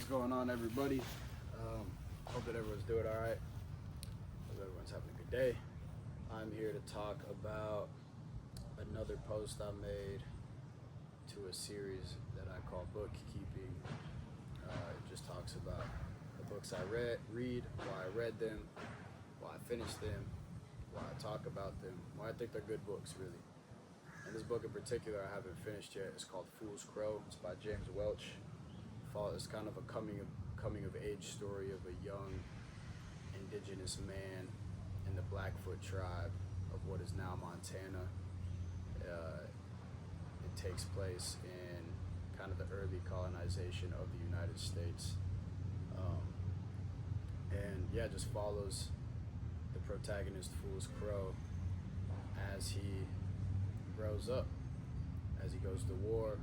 going on, everybody? Hope that everyone's doing all right. Hope everyone's having a good day. I'm here to talk about another post I made to a series that I call Bookeeping. It just talks about the books I read, why I read them, why I finished them, why I talk about them, why I think they're good books, really. And this book in particular I haven't finished yet. It's called Fool's Crow. It's by James Welch. It's kind of a coming of age story of a young indigenous man in the Blackfoot tribe of what is now Montana. It takes place in kind of the early colonization of the United States. And yeah, just follows the protagonist, Fool's Crow, as he grows up, as he goes to war,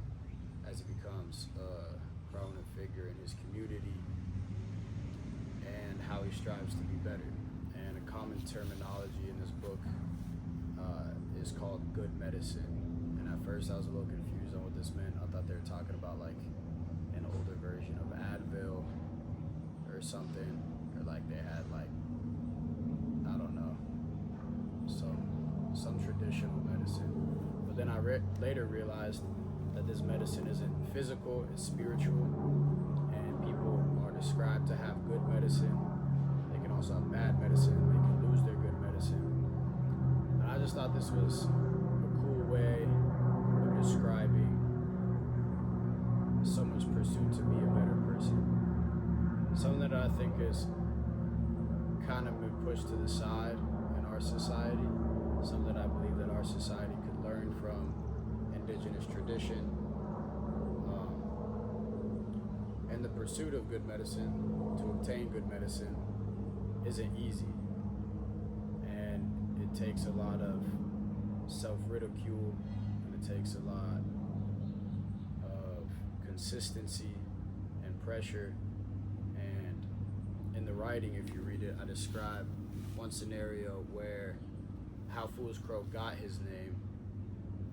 as he becomes a prominent figure in his community, and how he strives to be better. And a common terminology in this book is called good medicine. And at first I was a little confused on what this meant. I thought they were talking about like an older version of Advil or something, or like they had like, I don't know, some traditional medicine. But then I later realized that this medicine isn't physical, it's spiritual, and people are described to have good medicine. They can also have bad medicine, they can lose their good medicine. And I just thought this was a cool way of describing someone's pursuit to be a better person. Something that I think is kind of been pushed to the side in our society, something that I believe that our society could learn from indigenous tradition. And the pursuit of good medicine, to obtain good medicine, isn't easy. And it takes a lot of self-ridicule, and it takes a lot of consistency and pressure. And in the writing, if you read it, I describe one scenario where how Fool's Crow got his name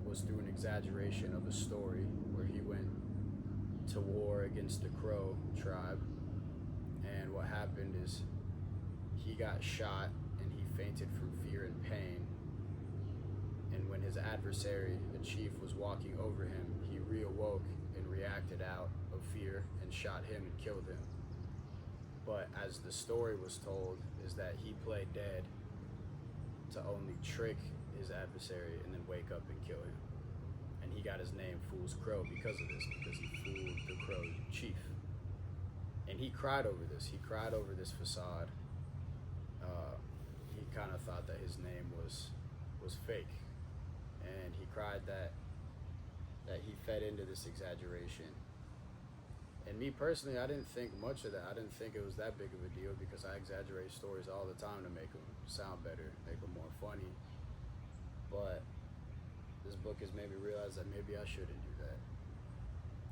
was through an exaggeration of a story where he went to war against the Crow tribe, and what happened is he got shot and he fainted from fear and pain, and when his adversary, the chief, was walking over him, he reawoke and reacted out of fear and shot him and killed him. But as the story was told, is that he played dead to only trick his adversary and then wake up and kill him. And he got his name Fool's Crow because of this, because he fooled the Crow chief. And he cried over this. He cried over this facade. He kind of thought that his name was fake. And he cried that he fed into this exaggeration. And me personally, I didn't think much of that. I didn't think it was that big of a deal, because I exaggerate stories all the time to make them sound better, make them more funny. But this book has made me realize that maybe I shouldn't do that.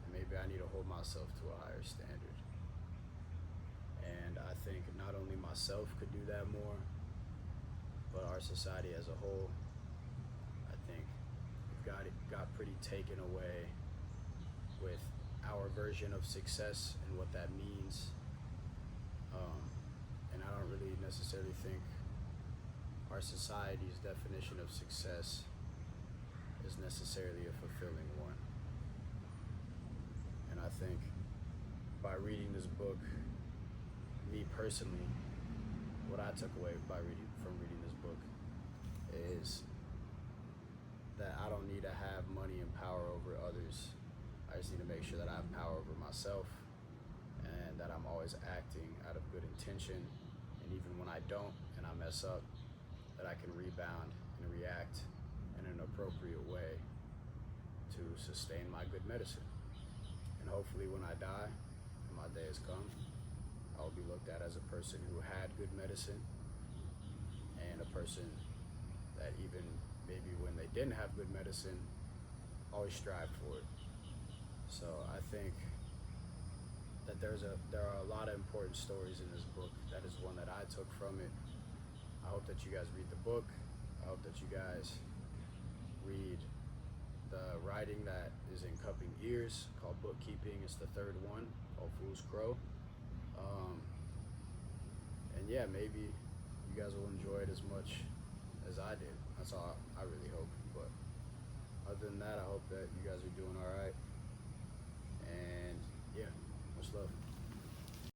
And maybe I need to hold myself to a higher standard. And I think not only myself could do that more, but our society as a whole. I think we've got pretty taken away with our version of success and what that means. And I don't really necessarily think our society's definition of success is necessarily a fulfilling one. And I think by reading this book, me personally, what I took away from reading this book is that I don't need to have money and power over others. I just need to make sure that I have power over myself, and that I'm always acting out of good intention. And even when I don't and I mess up, that I can rebound and react in an appropriate way to sustain my good medicine. And hopefully when I die and my day has come, I'll be looked at as a person who had good medicine, and a person that even maybe when they didn't have good medicine, always strived for it. So I think that there are a lot of important stories in this book. That is one that I took from it. I hope that you guys read the book. I hope that you guys read the writing that is in CuppingEars called Bookeeping. It's the third one called Fool's Crow. And yeah, maybe you guys will enjoy it as much as I did. That's all I really hope. But other than that, I hope that you guys are doing all right. And yeah, much love.